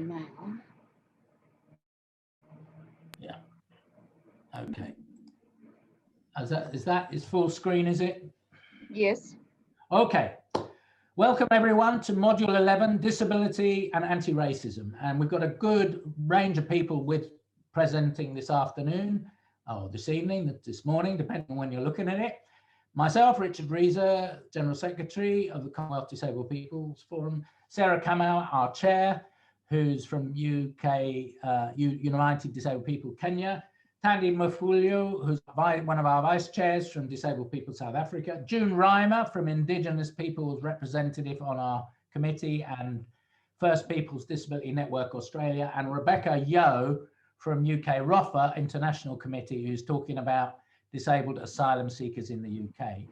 Am I on? Yeah. Okay. Is full screen, is it? Yes. Okay. Welcome everyone to Module 11, Disability and Anti-Racism. And we've got a good range of people presenting this afternoon, or this evening, this morning, depending on when you're looking at it. Myself, Richard Reeser, General Secretary of the Commonwealth Disabled People's Forum. Sarah Kamau, our chair, who's from UK, United Disabled People Kenya. Tandy Mafulio, who's one of our vice chairs from Disabled People South Africa. June Reimer from Indigenous Peoples Representative on our committee and First Peoples Disability Network Australia. And Rebecca Yo from UK ROFA International Committee, who's talking about disabled asylum seekers in the UK.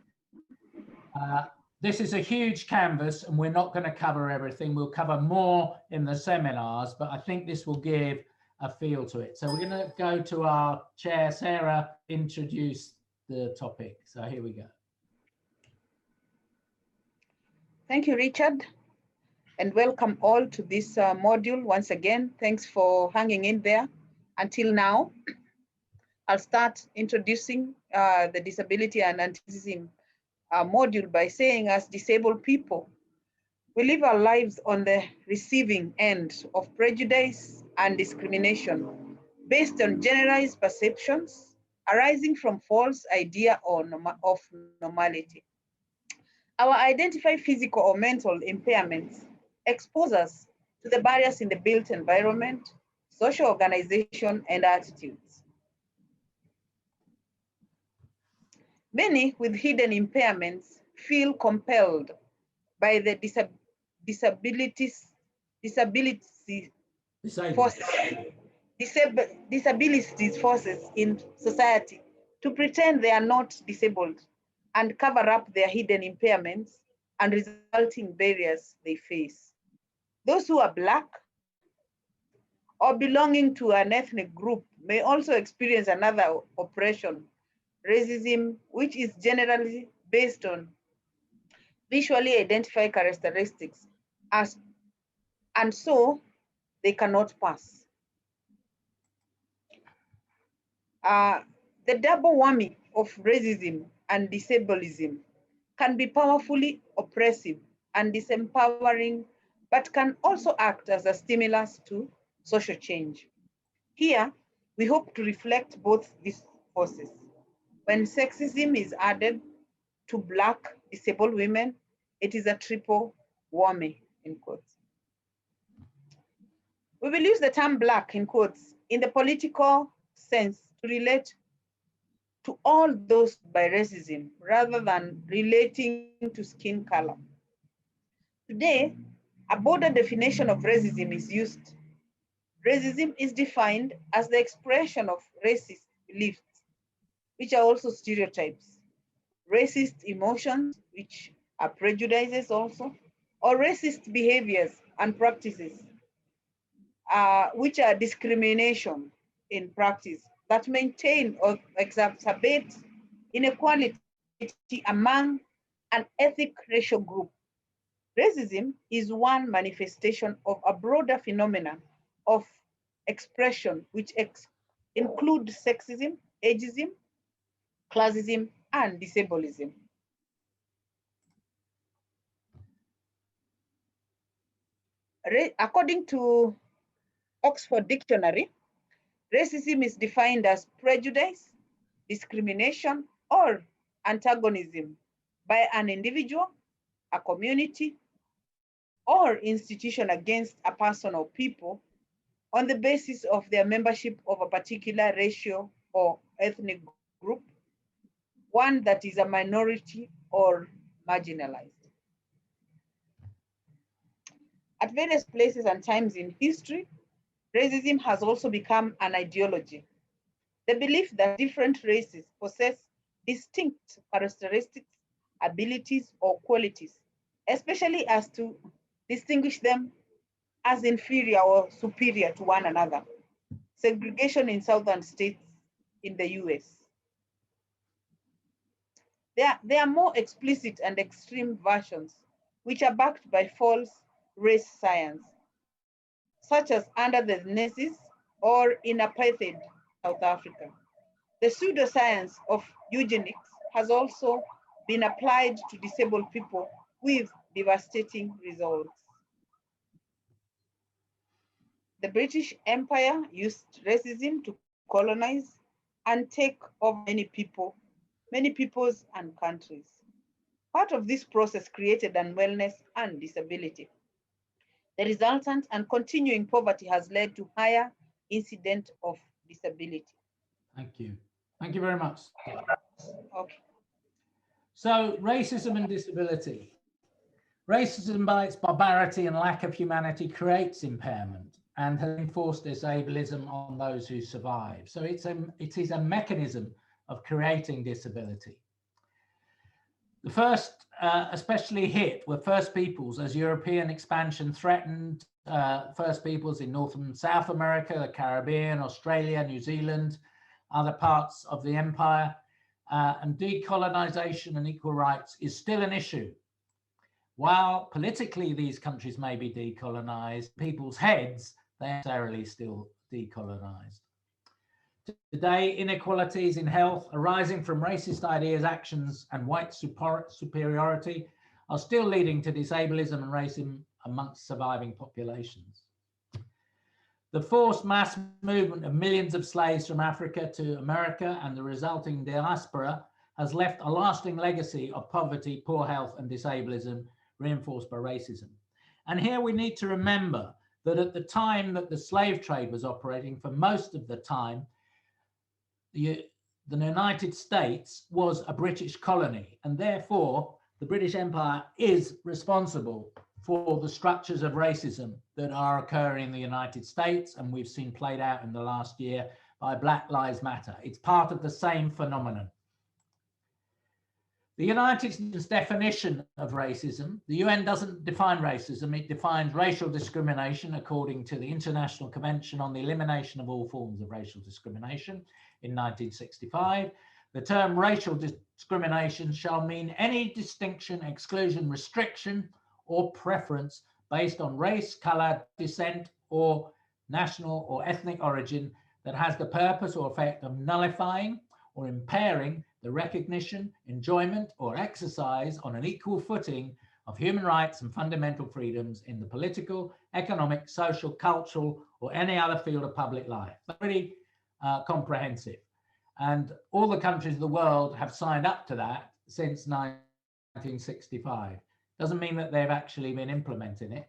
This is a huge canvas and we're not going to cover everything. We'll cover more in the seminars, but I think this will give a feel to it. So we're going to go to our chair, Sarah, introduce the topic. So here we go. Thank you, Richard, and welcome all to this module once again. Thanks for hanging in there until now. I'll start introducing the disability and anti-racism module by saying, as disabled people, we live our lives on the receiving end of prejudice and discrimination based on generalized perceptions arising from false idea of normality. Our identified physical or mental impairments expose us to the barriers in the built environment, social organization, and attitudes. Many with hidden impairments feel compelled by the disability forces in society to pretend they are not disabled and cover up their hidden impairments and resulting barriers they face. Those who are Black or belonging to an ethnic group may also experience another oppression, racism, which is generally based on visually identified characteristics, and so they cannot pass. The double whammy of racism and disableism can be powerfully oppressive and disempowering, but can also act as a stimulus to social change. Here, we hope to reflect both these forces. When sexism is added to Black disabled women, it is a triple whammy, in quotes. We will use the term Black, in quotes, in the political sense to relate to all those by racism rather than relating to skin color. Today, a broader definition of racism is used. Racism is defined as the expression of racist beliefs, which are also stereotypes, racist emotions, which are prejudices also, or racist behaviors and practices, which are discrimination in practice that maintain or exacerbate inequality among an ethnic racial group. Racism is one manifestation of a broader phenomenon of expression which include sexism, ageism, classism, and disableism. According to Oxford Dictionary, racism is defined as prejudice, discrimination, or antagonism by an individual, a community, or institution against a person or people on the basis of their membership of a particular racial or ethnic group, one that is a minority or marginalized. At various places and times in history, racism has also become an ideology. The belief that different races possess distinct characteristics, abilities, or qualities, especially as to distinguish them as inferior or superior to one another. Segregation in southern states in the US. There are more explicit and extreme versions, which are backed by false race science, such as under the Nazis or in apartheid South Africa. The pseudoscience of eugenics has also been applied to disabled people with devastating results. The British Empire used racism to colonize and take over many peoples and countries. Part of this process created unwellness and disability. The resultant and continuing poverty has led to higher incidence of disability. Thank you. Thank you very much. Okay. So, racism and disability. Racism, by its barbarity and lack of humanity, creates impairment and has enforced disableism on those who survive. So it is a mechanism of creating disability. The first especially hit were First Peoples as European expansion threatened First Peoples in North and South America, the Caribbean, Australia, New Zealand, other parts of the empire, and decolonization and equal rights is still an issue. While politically these countries may be decolonized, people's heads, they are necessarily still decolonized. Today, inequalities in health arising from racist ideas, actions, and white superiority are still leading to disableism and racism amongst surviving populations. The forced mass movement of millions of slaves from Africa to America and the resulting diaspora has left a lasting legacy of poverty, poor health, and disableism reinforced by racism. And here we need to remember that at the time that the slave trade was operating, for most of the time, the United States was a British colony, and therefore the British Empire is responsible for the structures of racism that are occurring in the United States, and we've seen played out in the last year by Black Lives Matter. It's part of the same phenomenon. The United Nations definition of racism, the UN doesn't define racism, it defines racial discrimination according to the International Convention on the Elimination of All Forms of Racial Discrimination in 1965. The term racial discrimination shall mean any distinction, exclusion, restriction, or preference based on race, color, descent, or national or ethnic origin that has the purpose or effect of nullifying or impairing the recognition, enjoyment, or exercise on an equal footing of human rights and fundamental freedoms in the political, economic, social, cultural, or any other field of public life. Pretty comprehensive. And all the countries of the world have signed up to that since 1965. Doesn't mean that they've actually been implementing it.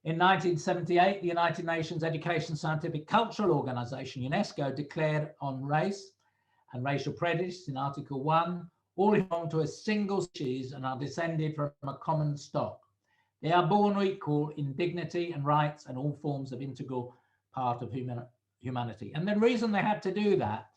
In 1978, the United Nations Education, Scientific, Cultural Organization, UNESCO, declared on race and racial prejudice in Article 1, all belong to a single species and are descended from a common stock. They are born equal in dignity and rights and all forms of integral part of humanity. And the reason they had to do that,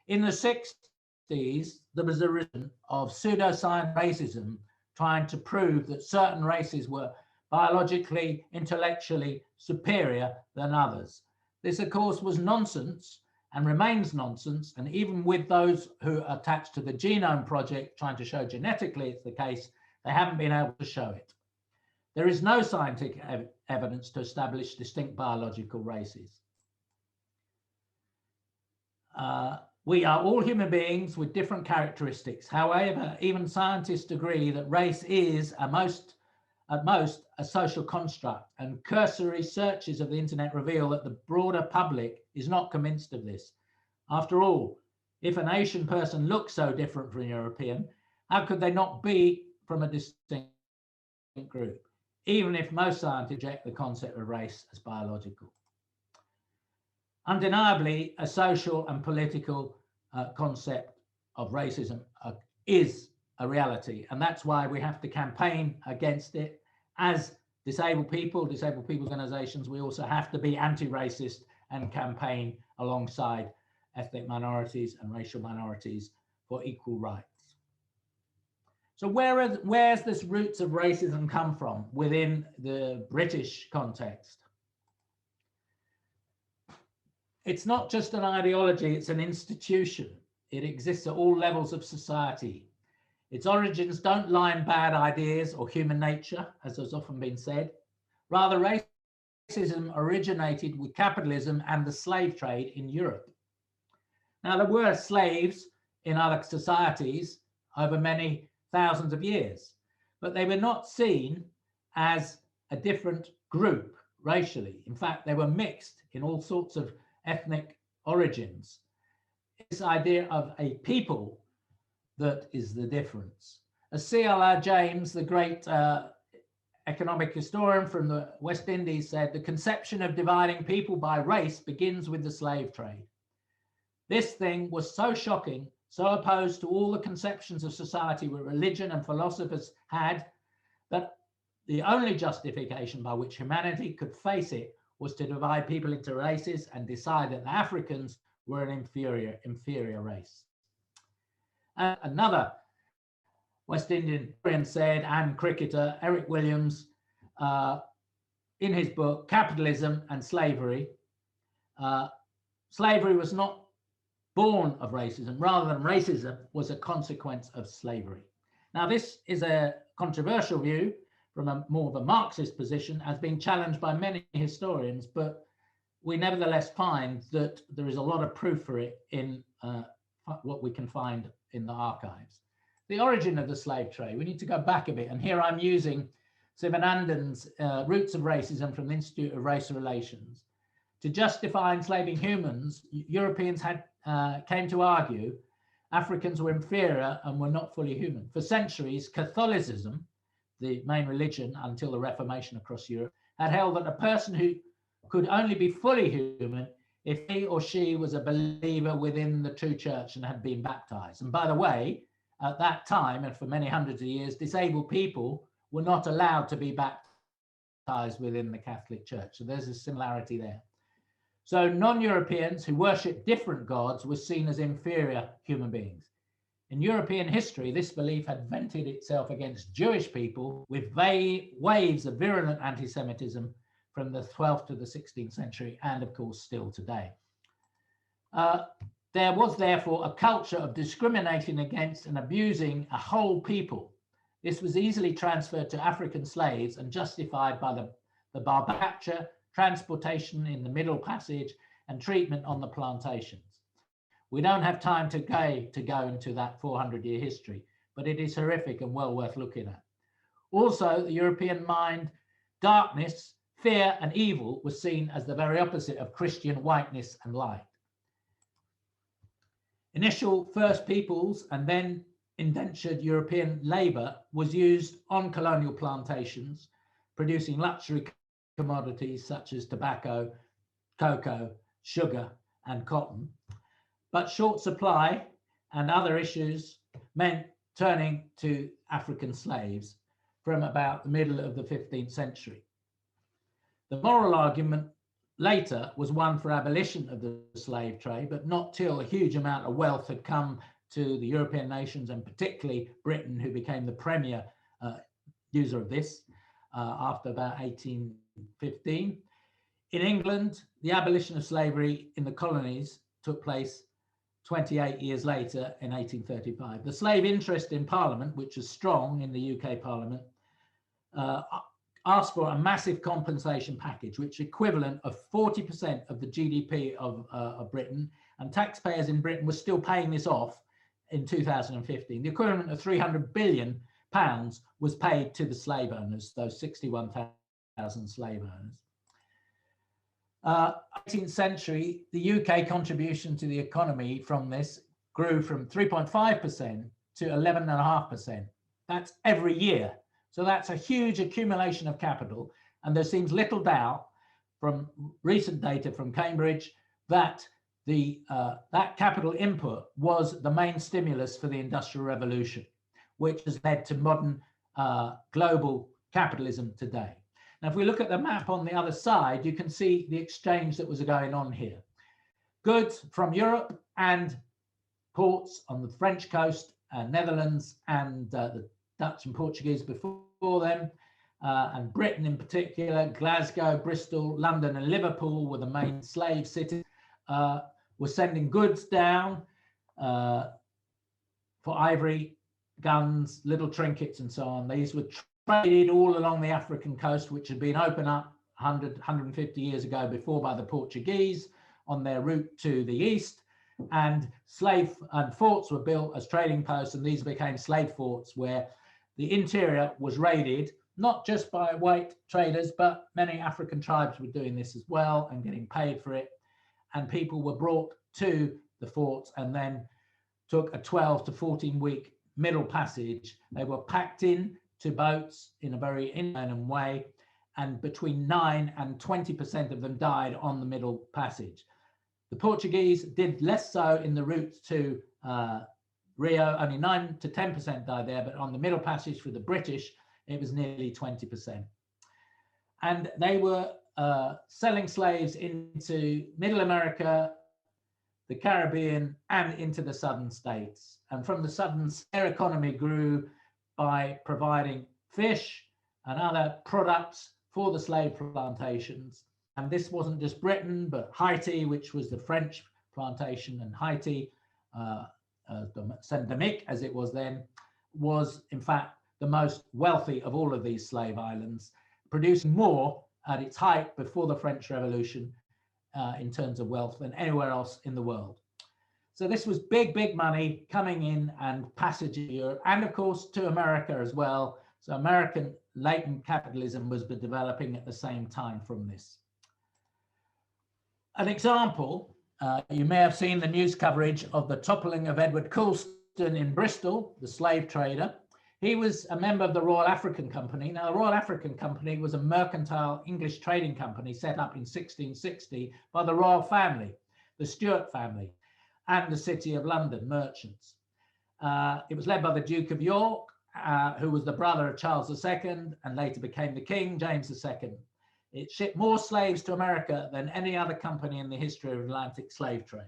in the 60s, there was a reason of pseudoscience racism trying to prove that certain races were biologically, intellectually superior than others. This, of course, was nonsense and remains nonsense. And even with those who are attached to the Genome Project trying to show genetically it's the case, they haven't been able to show it. There is no scientific evidence to establish distinct biological races. We are all human beings with different characteristics. However, even scientists agree that race is at most a social construct, and cursory searches of the internet reveal that the broader public is not convinced of this. After all, if an Asian person looks so different from a European, how could they not be from a distinct group, even if most scientists reject the concept of race as biological? Undeniably, a social and political concept of racism is a reality, and that's why we have to campaign against it. As disabled people organizations, we also have to be anti-racist and campaign alongside ethnic minorities and racial minorities for equal rights. So where's this roots of racism come from within the British context? It's not just an ideology, it's an institution. It exists at all levels of society. Its origins don't lie in bad ideas or human nature, as has often been said. Rather, racism originated with capitalism and the slave trade in Europe. Now, there were slaves in other societies over many thousands of years, but they were not seen as a different group racially. In fact, they were mixed in all sorts of ethnic origins. This idea of a people that is the difference. As C.L.R. James, the great economic historian from the West Indies, said, the conception of dividing people by race begins with the slave trade. This thing was so shocking, so opposed to all the conceptions of society where religion and philosophers had, that the only justification by which humanity could face it was to divide people into races and decide that the Africans were an inferior race. Another West Indian historian said, and cricketer, Eric Williams, in his book, Capitalism and Slavery, slavery was not born of racism, rather than racism was a consequence of slavery. Now, this is a controversial view from a more of a Marxist position, as being challenged by many historians, but we nevertheless find that there is a lot of proof for it in what we can find in the archives. The origin of the slave trade, we need to go back a bit, and here I'm using Sivanandan's Roots of Racism from the Institute of Race Relations. To justify enslaving humans, Europeans came to argue Africans were inferior and were not fully human. For centuries, Catholicism, the main religion until the Reformation across Europe, had held that a person who could only be fully human if he or she was a believer within the true church and had been baptized. And by the way, at that time, and for many hundreds of years, disabled people were not allowed to be baptized within the Catholic Church. So there's a similarity there. So non-Europeans who worship different gods were seen as inferior human beings. In European history, this belief had vented itself against Jewish people with waves of virulent anti-Semitism from the 12th to the 16th century, and of course still today. There was therefore a culture of discriminating against and abusing a whole people. This was easily transferred to African slaves and justified by the bar capture, transportation in the Middle Passage, and treatment on the plantations. We don't have time to go into that 400-year history, but it is horrific and well worth looking at. Also, the European mind, darkness, fear, and evil was seen as the very opposite of Christian whiteness and light. Initial First Peoples and then indentured European labor was used on colonial plantations, producing luxury commodities such as tobacco, cocoa, sugar, and cotton. But short supply and other issues meant turning to African slaves from about the middle of the 15th century. The moral argument later was one for abolition of the slave trade, but not till a huge amount of wealth had come to the European nations, and particularly Britain, who became the premier user of this after about 1815. In England, the abolition of slavery in the colonies took place 28 years later in 1835. The slave interest in Parliament, which was strong in the UK Parliament, asked for a massive compensation package, which is equivalent of 40% of the GDP of Britain, and taxpayers in Britain were still paying this off in 2015. The equivalent of £300 billion was paid to the slave owners, those 61,000 slave owners. 18th century, the UK contribution to the economy from this grew from 3.5% to 11.5%. That's every year. So that's a huge accumulation of capital. And there seems little doubt from recent data from Cambridge that that capital input was the main stimulus for the Industrial Revolution, which has led to modern global capitalism today. Now, if we look at the map on the other side, you can see the exchange that was going on here. Goods from Europe and ports on the French coast, Netherlands, and the Dutch and Portuguese before them, and Britain in particular, Glasgow, Bristol, London, and Liverpool were the main slave cities, were sending goods down for ivory, guns, little trinkets, and so on. These were traded all along the African coast, which had been opened up 150 years ago before by the Portuguese on their route to the east. And slave forts were built as trading posts, and these became slave forts where the interior was raided, not just by white traders, but many African tribes were doing this as well and getting paid for it. And people were brought to the forts and then took a 12 to 14 week middle passage. They were packed in to boats in a very inhuman way, and between 9 and 20% of them died on the middle passage. The Portuguese did less so in the route to Rio, only 9 to 10% died there, but on the middle passage for the British, it was nearly 20%. And they were selling slaves into Middle America, the Caribbean, and into the southern states. And from the southern, their economy grew by providing fish and other products for the slave plantations. And this wasn't just Britain, but Haiti, which was the French plantation, and Haiti, Saint-Domingue, as it was then, was in fact the most wealthy of all of these slave islands, producing more at its height before the French Revolution in terms of wealth than anywhere else in the world. So this was big, big money coming in and passage to Europe, and of course to America as well. So American latent capitalism was developing at the same time from this. An example, you may have seen the news coverage of the toppling of Edward Colston in Bristol, the slave trader. He was a member of the Royal African Company. Now, the Royal African Company was a mercantile English trading company set up in 1660 by the royal family, the Stuart family, and the City of London merchants. It was led by the Duke of York, who was the brother of Charles II and later became the King, James II. It shipped more slaves to America than any other company in the history of Atlantic slave trade.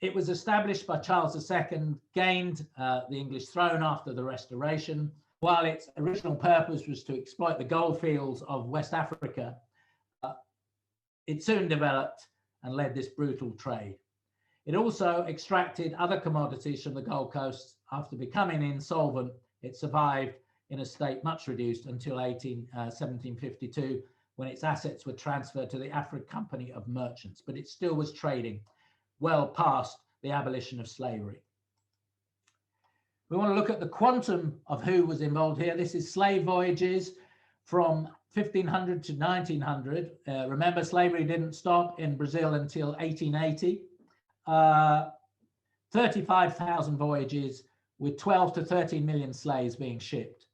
It was established by Charles II, gained the English throne after the Restoration. While its original purpose was to exploit the gold fields of West Africa, it soon developed and led this brutal trade. It also extracted other commodities from the Gold Coast. After becoming insolvent, it survived in a state much reduced until 1752, when its assets were transferred to the African Company of Merchants, but it still was trading well past the abolition of slavery. We want to look at the quantum of who was involved here. This is slave voyages from 1500 to 1900. Remember, slavery didn't stop in Brazil until 1880. 35,000 voyages with 12 to 13 million slaves being shipped.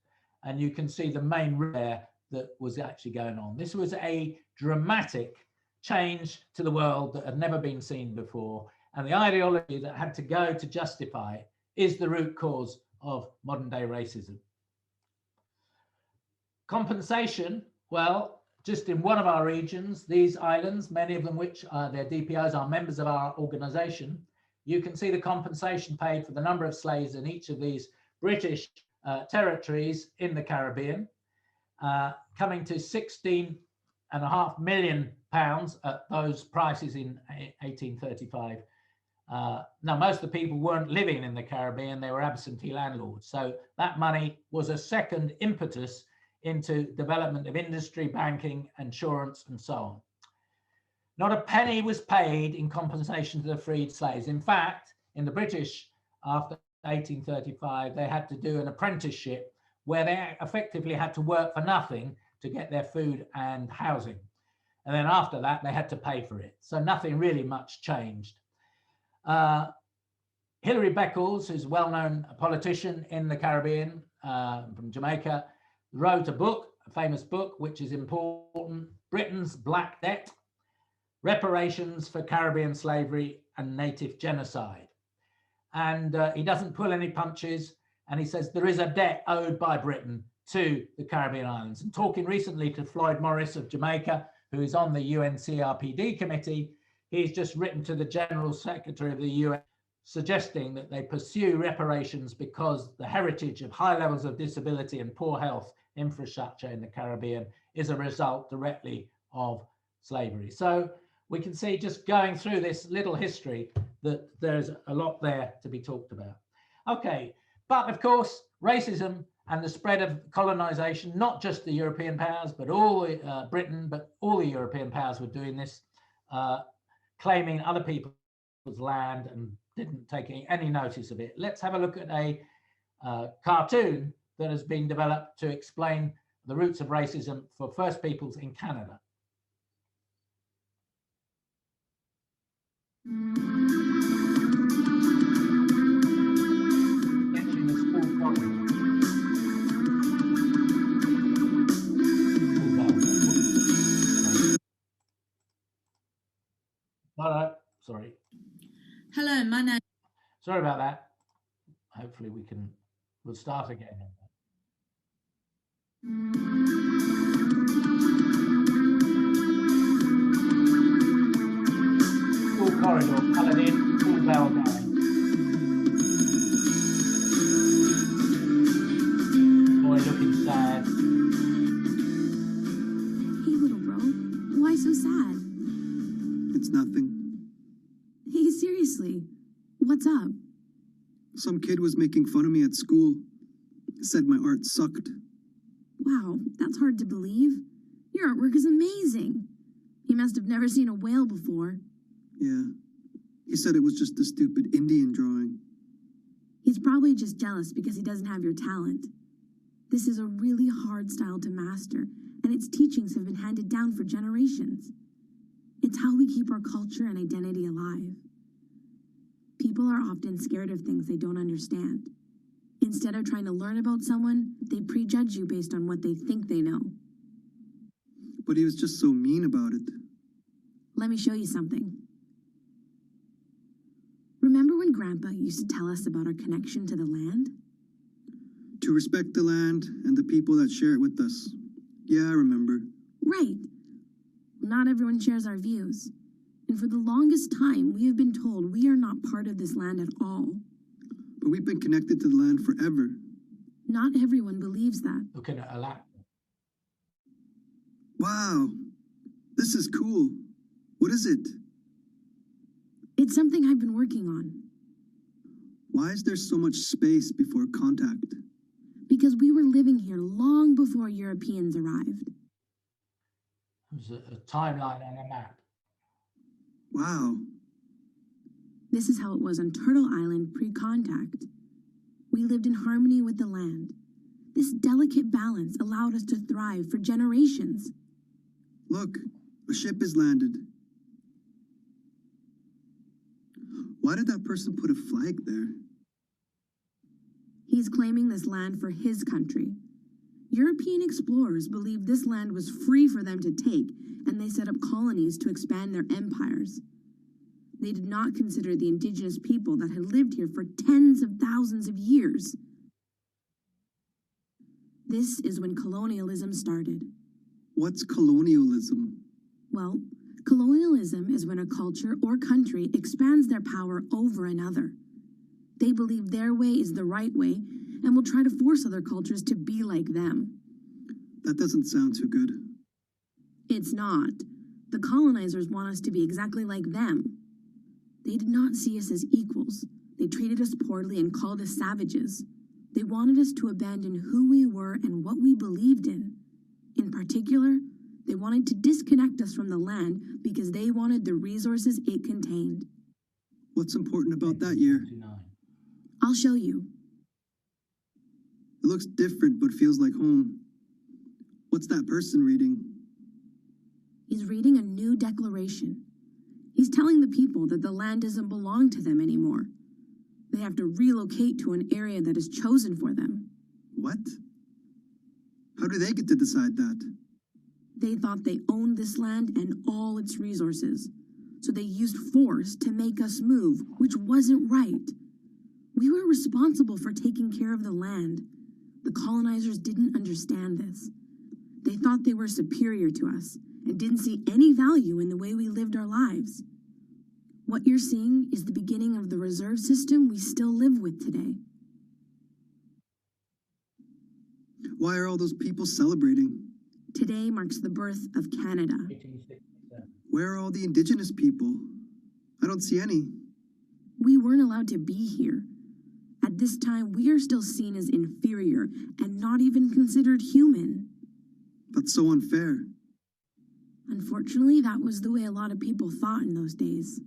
And you can see the main route there that was actually going on. This was a dramatic change to the world that had never been seen before. And the ideology that had to go to justify it is the root cause of modern day racism. Compensation, well, just in one of our regions, these islands, many of them which their DPOs are members of our organization, you can see the compensation paid for the number of slaves in each of these British territories in the Caribbean, coming to £16.5 million at those prices in 1835. Now, most of the people weren't living in the Caribbean, they were absentee landlords. So that money was a second impetus into development of industry, banking, insurance, and so on. Not a penny was paid in compensation to the freed slaves. In fact, in the British, after 1835, they had to do an apprenticeship where they effectively had to work for nothing to get their food and housing. And then after that, they had to pay for it. So nothing really much changed. Hilary Beckles, who's a well-known politician in the Caribbean from Jamaica, wrote a book, a famous book, which is important, Britain's Black Debt, Reparations for Caribbean Slavery and Native Genocide. And he doesn't pull any punches, and he says there is a debt owed by Britain to the Caribbean islands. And talking recently to Floyd Morris of Jamaica, who is on the UNCRPD committee, he's just written to the General Secretary of the UN suggesting that they pursue reparations because the heritage of high levels of disability and poor health infrastructure in the Caribbean is a result directly of slavery. So we can see, just going through this little history, that there's a lot there to be talked about. Okay, but of course, racism and the spread of colonization, not just the European powers, but all Britain, but all the European powers were doing this, claiming other people's land and didn't take any notice of it. Let's have a look at a cartoon that has been developed to explain the roots of racism for First Peoples in Canada. Entering the school corridor. Hello, sorry. Hello, my name. Sorry about that. Hopefully we'll start again. School corridor, coloured in, school bell going. Boy looking sad. Hey, little bro. Why so sad? It's nothing. Hey, seriously. What's up? Some kid was making fun of me at school. Said my art sucked. Wow, that's hard to believe. Your artwork is amazing. He must have never seen a whale before. Yeah. He said it was just a stupid Indian drawing. He's probably just jealous because he doesn't have your talent. This is a really hard style to master, and its teachings have been handed down for generations. It's how we keep our culture and identity alive. People are often scared of things they don't understand. Instead of trying to learn about someone, they prejudge you based on what they think they know. But he was just so mean about it. Let me show you something. Remember when Grandpa used to tell us about our connection to the land? To respect the land and the people that share it with us. Yeah, I remember. Right. Not everyone shares our views. And for the longest time, we have been told we are not part of this land at all. But we've been connected to the land forever. Not everyone believes that. Looking at a lap. Wow. This is cool. What is it? It's something I've been working on. Why is there so much space before contact? Because we were living here long before Europeans arrived. There's a timeline on a map. Wow. This is how it was on Turtle Island pre-contact. We lived in harmony with the land. This delicate balance allowed us to thrive for generations. Look, a ship has landed. Why did that person put a flag there? He's claiming this land for his country. European explorers believed this land was free for them to take, and they set up colonies to expand their empires. They did not consider the indigenous people that had lived here for tens of thousands of years. This is when colonialism started. What's colonialism? Well, colonialism is when a culture or country expands their power over another. They believe their way is the right way and will try to force other cultures to be like them. That doesn't sound too good. It's not. The colonizers want us to be exactly like them. They did not see us as equals. They treated us poorly and called us savages. They wanted us to abandon who we were and what we believed in. In particular, they wanted to disconnect us from the land because they wanted the resources it contained. What's important about that year? 49. I'll show you. It looks different but feels like home. What's that person reading? He's reading a new declaration. He's telling the people that the land doesn't belong to them anymore. They have to relocate to an area that is chosen for them. What? How do they get to decide that? They thought they owned this land and all its resources. So they used force to make us move, which wasn't right. We were responsible for taking care of the land. The colonizers didn't understand this. They thought they were superior to us and didn't see any value in the way we lived our lives. What you're seeing is the beginning of the reserve system we still live with today. Why are all those people celebrating? Today marks the birth of Canada. 1867. Where are all the indigenous people? I don't see any. We weren't allowed to be here. At this time, we are still seen as inferior and not even considered human. That's so unfair. Unfortunately, that was the way a lot of people thought in those days.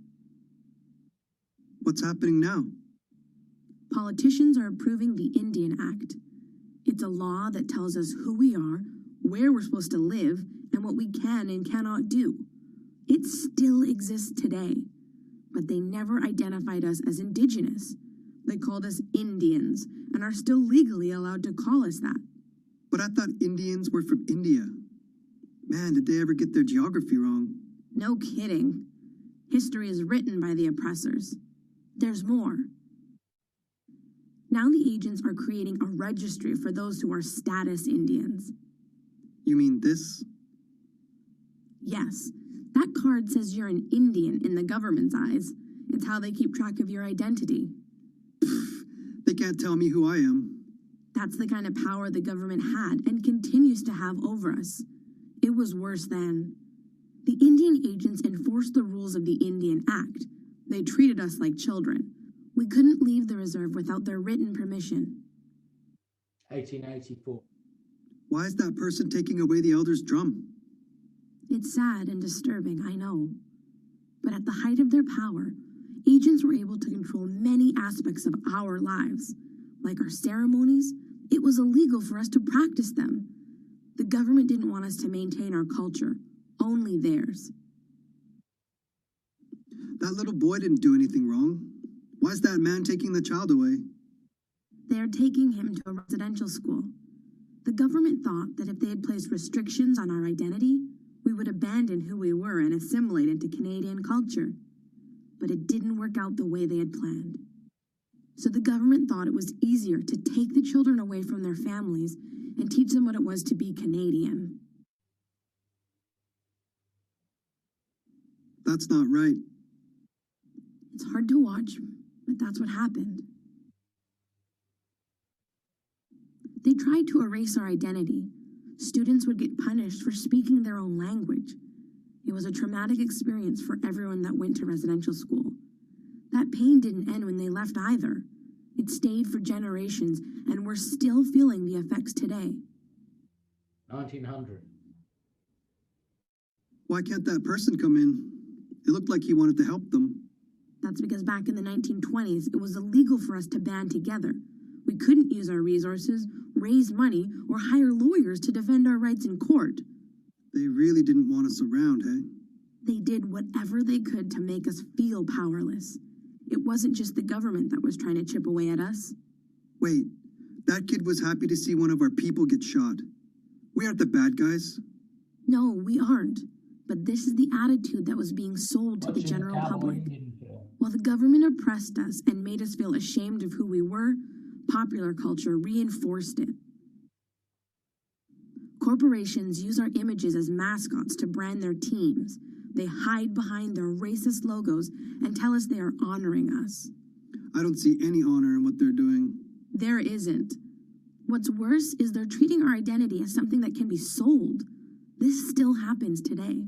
What's happening now? Politicians are approving the Indian Act. It's a law that tells us who we are, where we're supposed to live, and what we can and cannot do. It still exists today, but they never identified us as indigenous. They called us Indians and are still legally allowed to call us that. But I thought Indians were from India. Man, did they ever get their geography wrong? No kidding. History is written by the oppressors. There's more. Now the agents are creating a registry for those who are status Indians. You mean this? Yes, that card says you're an Indian in the government's eyes. It's how they keep track of your identity. They can't tell me who I am. That's the kind of power the government had and continues to have over us. It was worse then. The Indian agents enforced the rules of the Indian Act. They treated us like children. We couldn't leave the reserve without their written permission. 1884. Why is that person taking away the elder's drum? It's sad and disturbing, I know. But at the height of their power, agents were able to control many aspects of our lives. Like our ceremonies, it was illegal for us to practice them. The government didn't want us to maintain our culture, only theirs. That little boy didn't do anything wrong. Why is that man taking the child away? They're taking him to a residential school. The government thought that if they had placed restrictions on our identity, we would abandon who we were and assimilate into Canadian culture. But it didn't work out the way they had planned. So the government thought it was easier to take the children away from their families and teach them what it was to be Canadian. That's not right. It's hard to watch, but that's what happened. They tried to erase our identity. Students would get punished for speaking their own language. It was a traumatic experience for everyone that went to residential school. That pain didn't end when they left either. It stayed for generations, and we're still feeling the effects today. 1900. Why can't that person come in? It looked like he wanted to help them. That's because back in the 1920s, it was illegal for us to band together. We couldn't use our resources, raise money, or hire lawyers to defend our rights in court. They really didn't want us around, hey? They did whatever they could to make us feel powerless. It wasn't just the government that was trying to chip away at us. Wait, that kid was happy to see one of our people get shot. We aren't the bad guys. No, we aren't. But this is the attitude that was being sold to the Watching general Cowboy public. Indian film. While the government oppressed us and made us feel ashamed of who we were, popular culture reinforced it. Corporations use our images as mascots to brand their teams. They hide behind their racist logos and tell us they are honoring us. I don't see any honor in what they're doing. There isn't. What's worse is they're treating our identity as something that can be sold. This still happens today.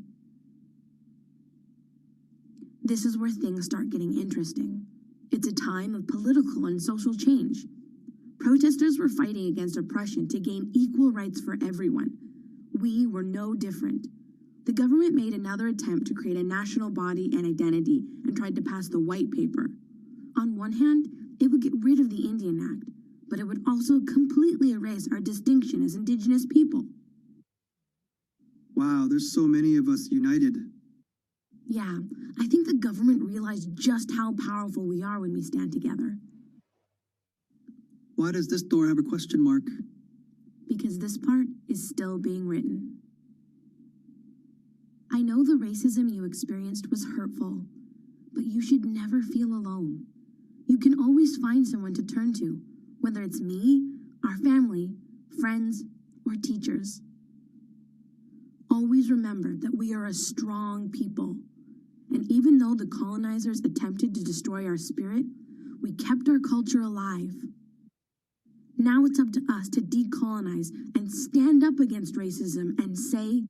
This is where things start getting interesting. It's a time of political and social change. Protesters were fighting against oppression to gain equal rights for everyone. We were no different. The government made another attempt to create a national body and identity and tried to pass the White Paper. On one hand, it would get rid of the Indian Act, but it would also completely erase our distinction as Indigenous people. Wow, there's so many of us united. Yeah, I think the government realized just how powerful we are when we stand together. Why does this door have a question mark? Because this part is still being written. I know the racism you experienced was hurtful, but you should never feel alone. You can always find someone to turn to, whether it's me, our family, friends, or teachers. Always remember that we are a strong people. And even though the colonizers attempted to destroy our spirit, we kept our culture alive. Now it's up to us to decolonize and stand up against racism and say,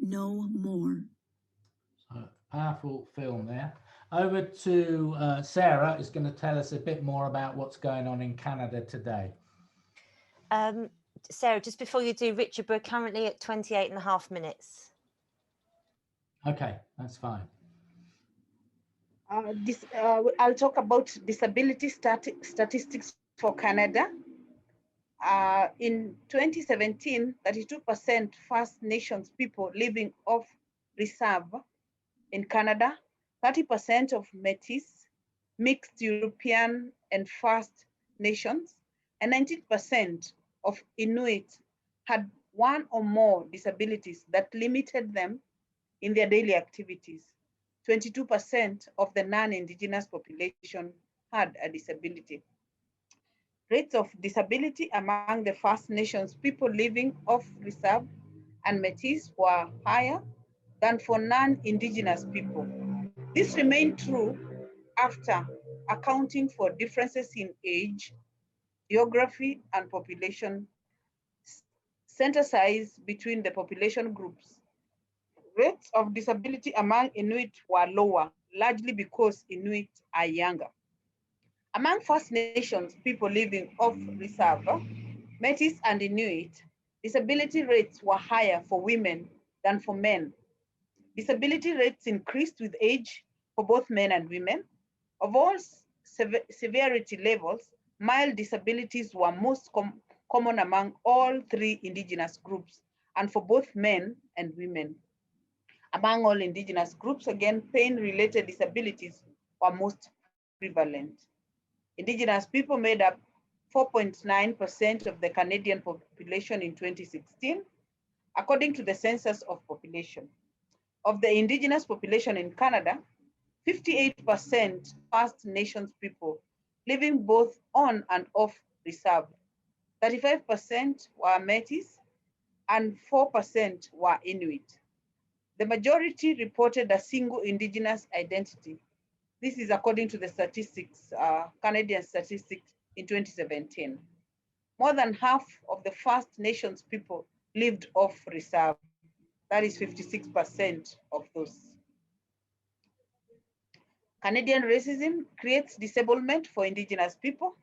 no more. So, powerful film there. over to Sarah, is going to tell us a bit more about what's going on in Canada today. Sarah, just before you do, Richard, we're currently at 28.5 minutes. Okay, that's fine. I'll talk about disability statistics for Canada. In 2017, 32% First Nations people living off reserve in Canada, 30% of Métis, mixed European and First Nations, and 19% of Inuit had one or more disabilities that limited them in their daily activities. 22% of the non-Indigenous population had a disability. Rates of disability among the First Nations people living off reserve and Métis were higher than for non-Indigenous people. This remained true after accounting for differences in age, geography, and population center size between the population groups. Rates of disability among Inuit were lower, largely because Inuit are younger. Among First Nations people living off reserve, Métis and Inuit, disability rates were higher for women than for men. Disability rates increased with age for both men and women. Of all severity levels, mild disabilities were most common among all three Indigenous groups and for both men and women. Among all Indigenous groups, again, pain-related disabilities were most prevalent. Indigenous people made up 4.9% of the Canadian population in 2016, according to the Census of Population. Of the Indigenous population in Canada, 58% First Nations people living both on and off reserve. 35% were Métis and 4% were Inuit. The majority reported a single Indigenous identity. This is according to the statistics, Canadian statistics in 2017. More than half of the First Nations people lived off reserve. That is 56% of those. Canadian racism creates disablement for Indigenous people.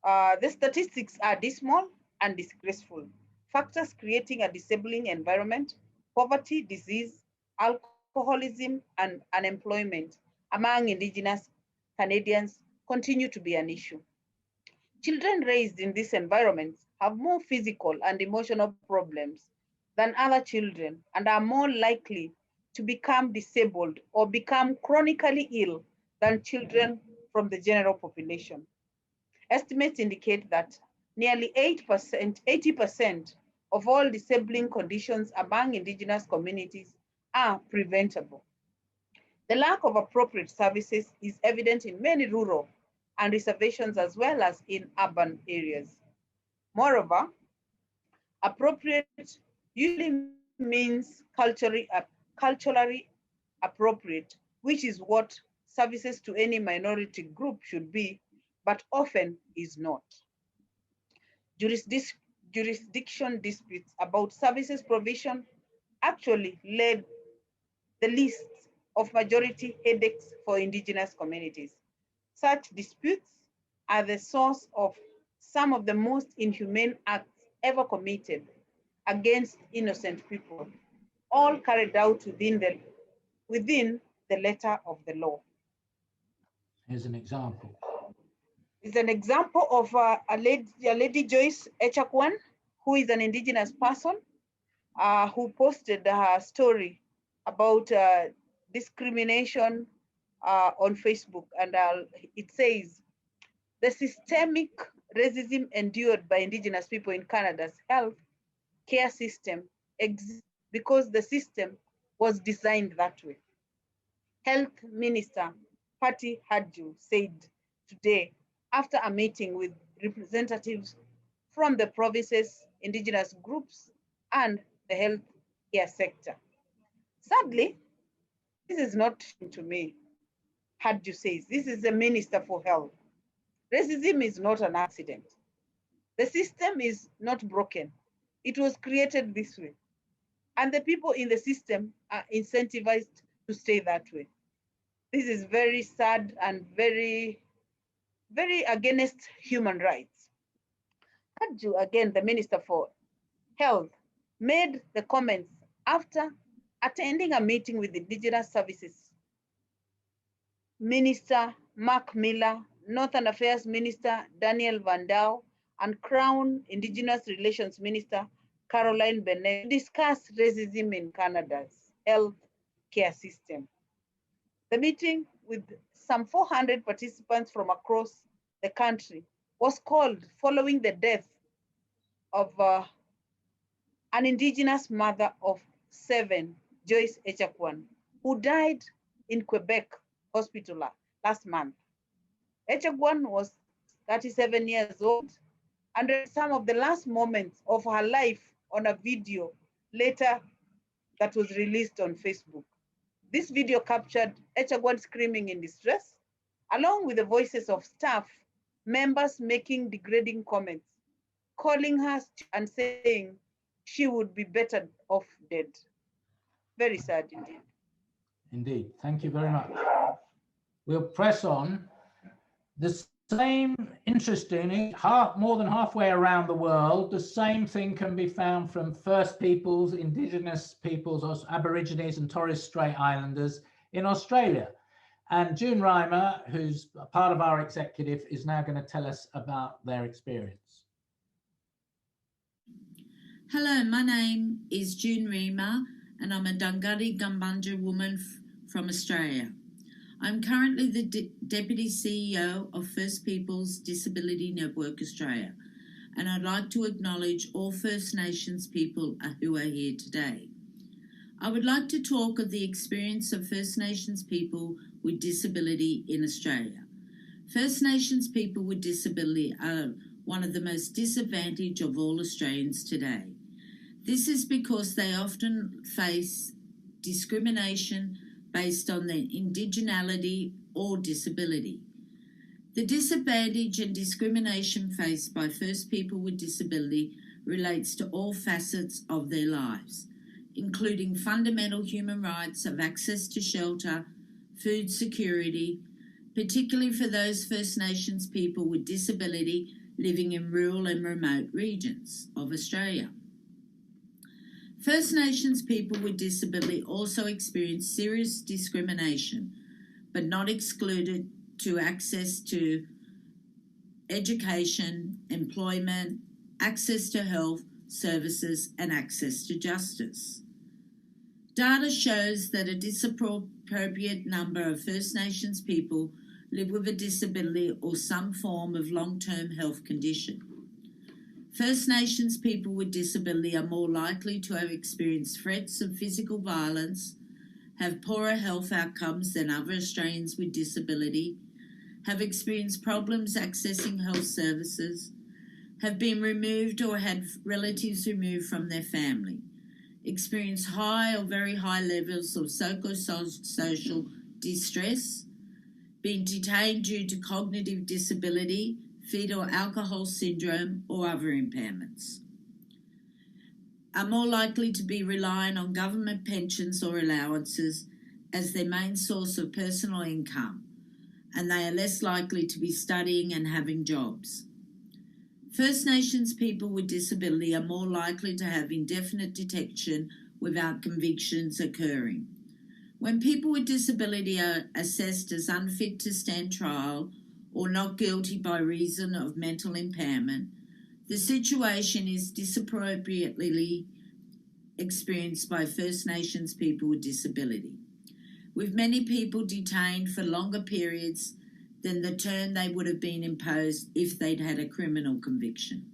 The statistics are dismal and disgraceful. Factors creating a disabling environment, poverty, disease, alcoholism, and unemployment among Indigenous Canadians continue to be an issue. Children raised in these environments have more physical and emotional problems than other children and are more likely to become disabled or become chronically ill than children from the general population. Estimates indicate that nearly 80% of all disabling conditions among Indigenous communities are preventable. The lack of appropriate services is evident in many rural and reservations as well as in urban areas. Moreover, appropriate usually means culturally appropriate, which is what services to any minority group should be, but often is not. Jurisdiction disputes about services provision actually led the list of majority headaches for Indigenous communities. Such disputes are the source of some of the most inhumane acts ever committed against innocent people, all carried out within the letter of the law. Here's an example. It's an example of a lady Joyce Echakwan, who is an Indigenous person, who posted her story about discrimination on Facebook. And it says, the systemic racism endured by Indigenous people in Canada's health care system exists because the system was designed that way. Health Minister Patty Hadju said today, after a meeting with representatives from the province's Indigenous groups and the health care sector. Sadly, this is not to me, Hadju says. This is the Minister for Health. Racism is not an accident. The system is not broken. It was created this way. And the people in the system are incentivized to stay that way. This is very sad and very, very against human rights. Hadju, again, the Minister for Health, made the comments after attending a meeting with the Indigenous Services Minister Mark Miller, Northern Affairs Minister Daniel Van Dau, and Crown Indigenous Relations Minister Caroline Bennett to discuss racism in Canada's health care system. The meeting, with some 400 participants from across the country, was called following the death of an Indigenous mother of 7, Joyce Echaquan, who died in Quebec hospital last month. Echaquan was 37 years old and some of the last moments of her life on a video later that was released on Facebook. This video captured Echaquan screaming in distress, along with the voices of staff members making degrading comments, calling her and saying she would be better off dead. Very sad indeed. Indeed. Thank you very much. We'll press on. The same, interestingly, more than halfway around the world, the same thing can be found from First Peoples, Indigenous peoples, Aborigines and Torres Strait Islanders in Australia. And June Reimer, who's a part of our executive, is now going to tell us about their experience. Hello, my name is June Reimer, and I'm a Dunghutti Gumbunger woman from Australia. I'm currently the Deputy CEO of First Peoples Disability Network Australia, and I'd like to acknowledge all First Nations people who are here today. I would like to talk of the experience of First Nations people with disability in Australia. First Nations people with disability are one of the most disadvantaged of all Australians today. This is because they often face discrimination based on their indigeneity or disability. The disadvantage and discrimination faced by First people with disability relates to all facets of their lives, including fundamental human rights of access to shelter, food security, particularly for those First Nations people with disability living in rural and remote regions of Australia. First Nations people with disability also experience serious discrimination, but not excluded to access to education, employment, access to health services, and access to justice. Data shows that a disappropriate number of First Nations people live with a disability or some form of long-term health condition. First Nations people with disability are more likely to have experienced threats of physical violence, have poorer health outcomes than other Australians with disability, have experienced problems accessing health services, have been removed or had relatives removed from their family, experience high or very high levels of psychosocial distress, been detained due to cognitive disability, fetal alcohol syndrome, or other impairments, are more likely to be relying on government pensions or allowances as their main source of personal income, and they are less likely to be studying and having jobs. First Nations people with disability are more likely to have indefinite detention without convictions occurring. When people with disability are assessed as unfit to stand trial or not guilty by reason of mental impairment, the situation is disappropriately experienced by First Nations people with disability, with many people detained for longer periods than the term they would have been imposed if they'd had a criminal conviction.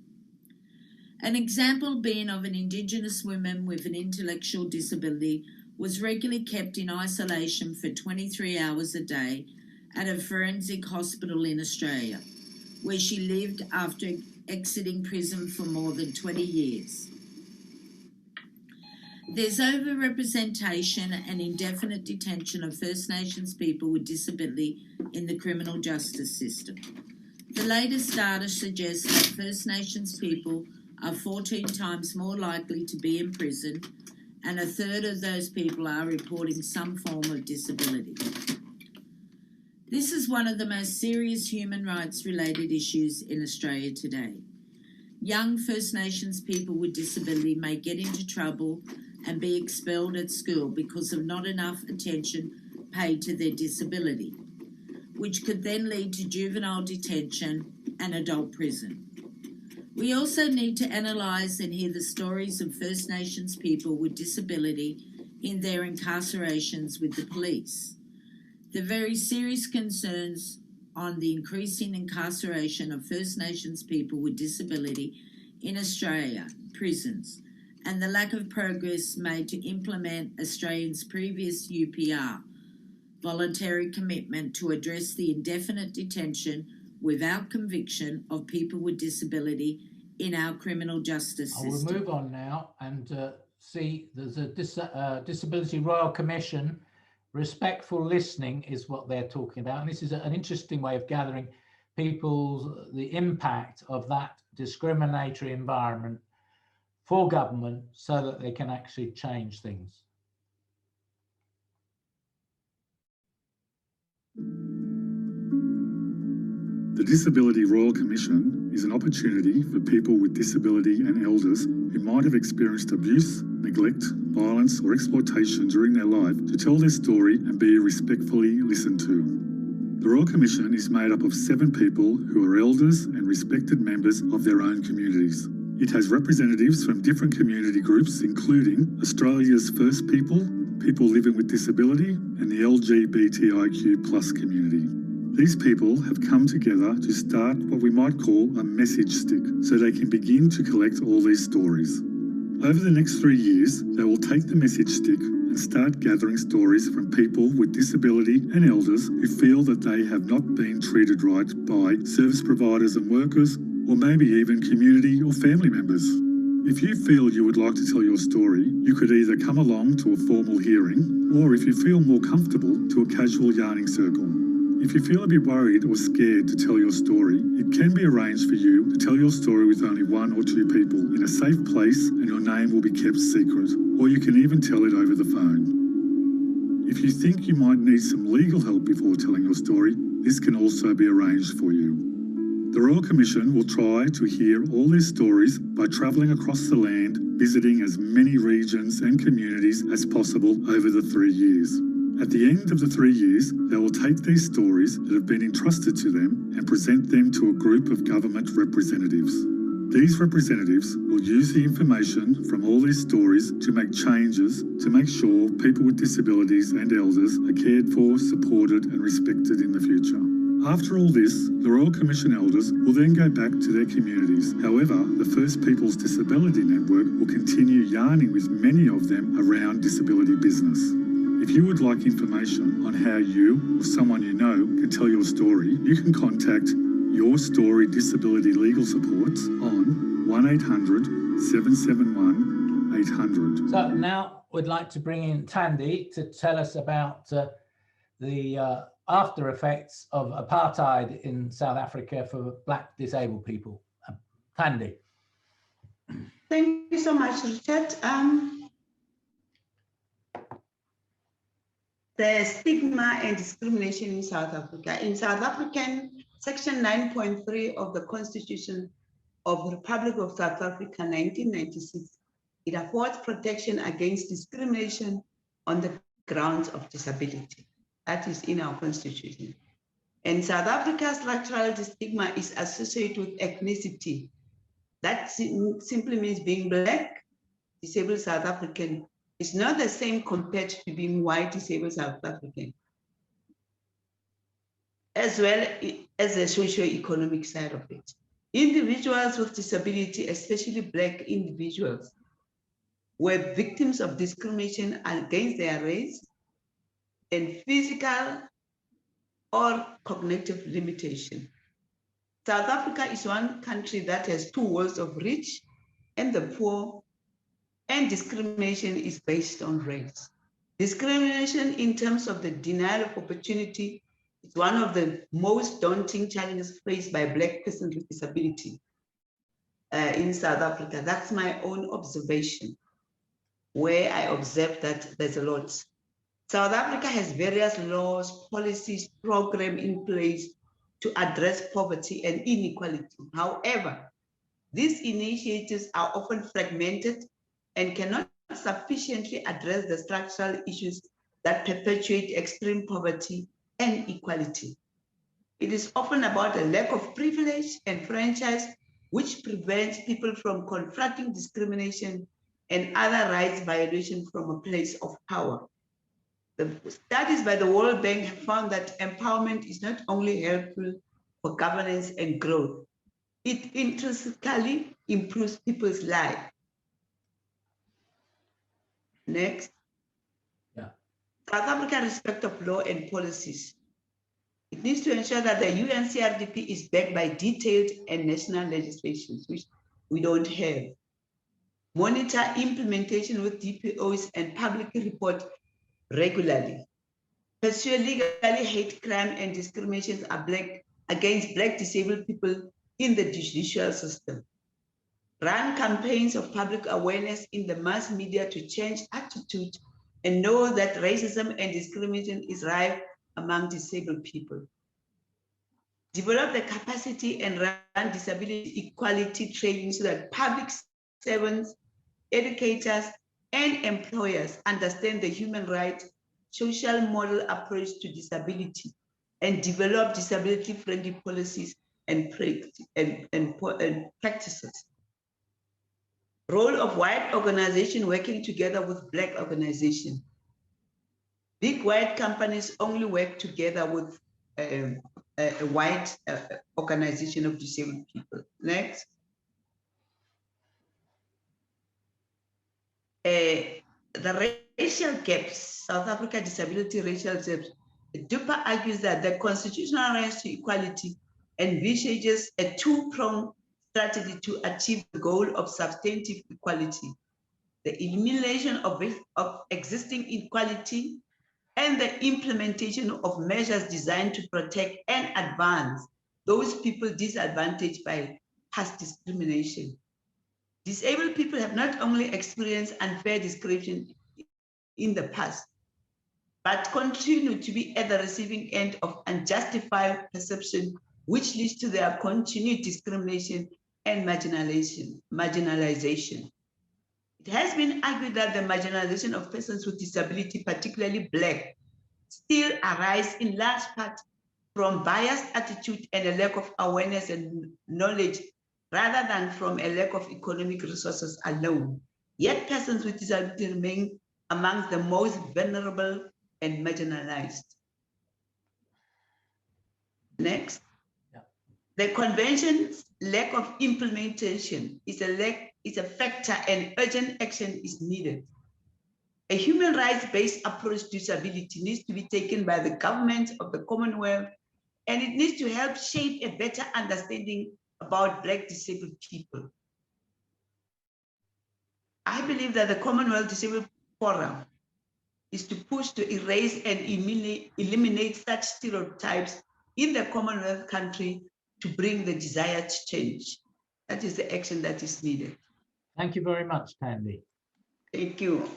An example being of an Indigenous woman with an intellectual disability was regularly kept in isolation for 23 hours a day at a forensic hospital in Australia, where she lived after exiting prison for more than 20 years. There's overrepresentation and indefinite detention of First Nations people with disability in the criminal justice system. The latest data suggests that First Nations people are 14 times more likely to be in prison, and a third of those people are reporting some form of disability. This is one of the most serious human rights related issues in Australia today. Young First Nations people with disability may get into trouble and be expelled at school because of not enough attention paid to their disability, which could then lead to juvenile detention and adult prison. We also need to analyse and hear the stories of First Nations people with disability in their incarcerations with the police. The very serious concerns on the increasing incarceration of First Nations people with disability in Australia prisons and the lack of progress made to implement Australia's previous UPR, voluntary commitment to address the indefinite detention without conviction of people with disability in our criminal justice system. I will move on now and see there's a Disability Royal Commission. Respectful listening is what they're talking about. And this is an interesting way of gathering the impact of that discriminatory environment for government so that they can actually change things. The Disability Royal Commission is an opportunity for people with disability and elders who might have experienced abuse, neglect, violence or exploitation during their life to tell their story and be respectfully listened to. The Royal Commission is made up of 7 people who are elders and respected members of their own communities. It has representatives from different community groups including Australia's First People, people living with disability and the LGBTIQ+ community. These people have come together to start what we might call a message stick so they can begin to collect all these stories. Over the next 3 years, they will take the message stick and start gathering stories from people with disability and elders who feel that they have not been treated right by service providers and workers, or maybe even community or family members. If you feel you would like to tell your story, you could either come along to a formal hearing, or if you feel more comfortable, to a casual yarning circle. If you feel a bit worried or scared to tell your story, it can be arranged for you to tell your story with only 1 or 2 people in a safe place and your name will be kept secret, or you can even tell it over the phone. If you think you might need some legal help before telling your story, this can also be arranged for you. The Royal Commission will try to hear all these stories by travelling across the land, visiting as many regions and communities as possible over the 3 years. At the end of the 3 years, they will take these stories that have been entrusted to them and present them to a group of government representatives. These representatives will use the information from all these stories to make changes to make sure people with disabilities and elders are cared for, supported and respected in the future. After all this, the Royal Commission elders will then go back to their communities. However, the First Peoples Disability Network will continue yarning with many of them around disability business. If you would like information on how you or someone you know can tell your story, you can contact Your Story Disability Legal Support on 1800 771 800. So now we'd like to bring in Thandi to tell us about the after effects of apartheid in South Africa for Black disabled people. Thandi. Thank you so much, Richard. The stigma and discrimination in South Africa. In South African Section 9.3 of the Constitution of the Republic of South Africa, 1996, it affords protection against discrimination on the grounds of disability. That is in our Constitution. And South Africa's structural stigma is associated with ethnicity. That simply means being Black, disabled South African. It's not the same compared to being white, disabled South African, as well as the socio-economic side of it. Individuals with disability, especially Black individuals, were victims of discrimination against their race and physical or cognitive limitation. South Africa is one country that has 2 worlds of rich and the poor, and discrimination is based on race. Discrimination in terms of the denial of opportunity is one of the most daunting challenges faced by Black persons with disability in South Africa. That's my own observation, where I observe that there's a lot. South Africa has various laws, policies, programs in place to address poverty and inequality. However, these initiatives are often fragmented and cannot sufficiently address the structural issues that perpetuate extreme poverty and inequality. It is often about a lack of privilege and franchise, which prevents people from confronting discrimination and other rights violations from a place of power. The studies by the World Bank have found that empowerment is not only helpful for governance and growth, it intrinsically improves people's lives. Next. Yeah. South African respect of law and policies. It needs to ensure that the UNCRDP is backed by detailed and national legislation, which we don't have. Monitor implementation with DPOs and publicly report regularly. Pursue legally hate crime and discriminations against Black disabled people in the judicial system. Run campaigns of public awareness in the mass media to change attitude and know that racism and discrimination is rife among disabled people. Develop the capacity and run disability equality training so that public servants, educators, and employers understand the human rights, social model approach to disability, and develop disability-friendly policies and practices. Role of white organizations working together with Black organizations. Big white companies only work together with a white organization of disabled people. Next. The racial gaps, South Africa disability racial gaps, DUPA argues that the constitutional right to equality envisages a two-pronged strategy to achieve the goal of substantive equality, the elimination of existing inequality and the implementation of measures designed to protect and advance those people disadvantaged by past discrimination. Disabled people have not only experienced unfair discrimination in the past, but continue to be at the receiving end of unjustified perception, which leads to their continued discrimination and marginalization. It has been argued that the marginalization of persons with disability, particularly Black, still arise in large part from biased attitude and a lack of awareness and knowledge, rather than from a lack of economic resources alone. Yet persons with disability remain among the most vulnerable and marginalized. Next. Yeah. The convention's lack of implementation is a factor and urgent action is needed. A human rights-based approach to disability needs to be taken by the government of the Commonwealth, and it needs to help shape a better understanding about Black disabled people. I believe that the Commonwealth Disabled Forum is to push to erase and eliminate such stereotypes in the Commonwealth country to bring the desired change. That is the action that is needed. Thank you very much, Tandy. Thank you.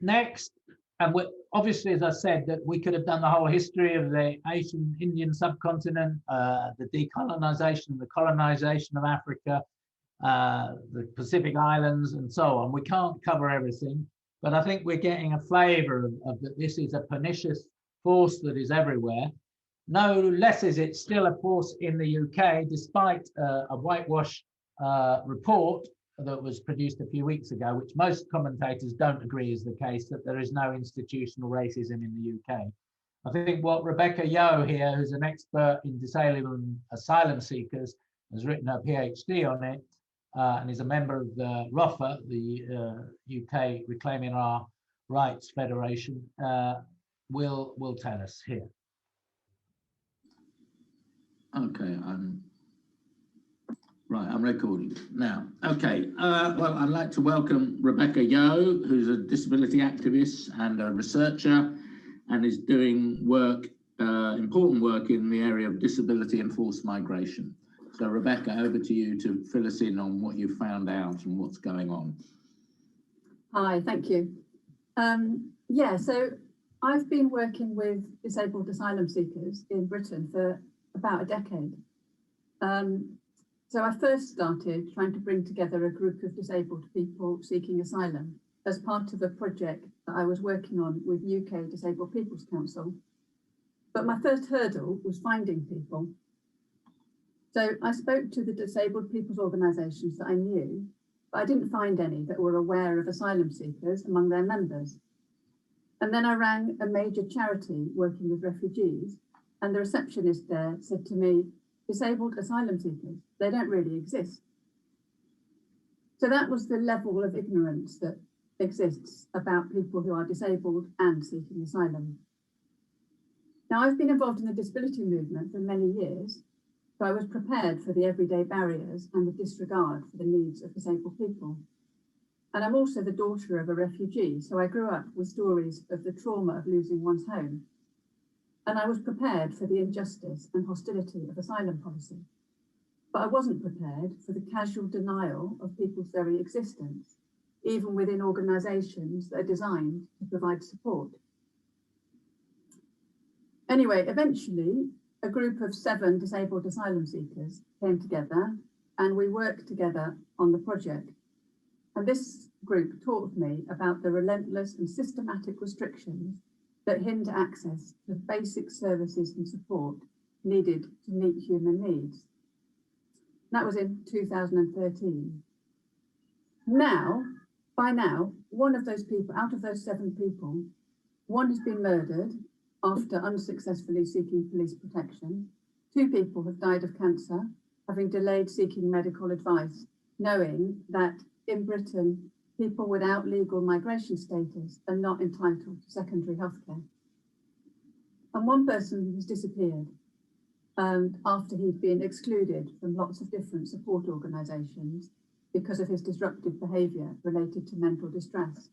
Next, and obviously, as I said, that we could have done the whole history of the Asian Indian subcontinent, the decolonization, the colonization of Africa, the Pacific Islands, and so on. We can't cover everything, but I think we're getting a flavor of that this is a pernicious force that is everywhere. No less is it still a force in the UK, despite a whitewash report that was produced a few weeks ago, which most commentators don't agree is the case, that there is no institutional racism in the UK. I think what Rebecca Yeo here, who's an expert in disabled asylum seekers, has written a PhD on it, and is a member of the ROFA, the UK Reclaiming Our Rights Federation, will tell us here. Okay, I'm recording now. Okay, well, I'd like to welcome Rebecca Yeo, who's a disability activist and a researcher, and is doing work, important work in the area of disability and forced migration. So Rebecca, over to you to fill us in on what you found out and what's going on. Hi, thank you. Yeah, so I've been working with disabled asylum seekers in Britain for about a decade. So I first started trying to bring together a group of disabled people seeking asylum as part of a project that I was working on with UK Disabled People's Council. But my first hurdle was finding people. So I spoke to the disabled people's organisations that I knew, but I didn't find any that were aware of asylum seekers among their members. And then I rang a major charity working with refugees, and the receptionist there said to me, disabled asylum seekers, they don't really exist. So that was the level of ignorance that exists about people who are disabled and seeking asylum. Now, I've been involved in the disability movement for many years, so I was prepared for the everyday barriers and the disregard for the needs of disabled people. And I'm also the daughter of a refugee, so I grew up with stories of the trauma of losing one's home. And I was prepared for the injustice and hostility of asylum policy. But I wasn't prepared for the casual denial of people's very existence, even within organisations that are designed to provide support. Anyway, eventually, a group of 7 disabled asylum seekers came together and we worked together on the project. And this group taught me about the relentless and systematic restrictions that hinder access to basic services and support needed to meet human needs. That was in 2013. By now, one of those people, out of those 7 people, one has been murdered after unsuccessfully seeking police protection. 2 people have died of cancer, having delayed seeking medical advice, knowing that in Britain, people without legal migration status are not entitled to secondary healthcare. And one person has disappeared after he'd been excluded from lots of different support organisations because of his disruptive behaviour related to mental distress.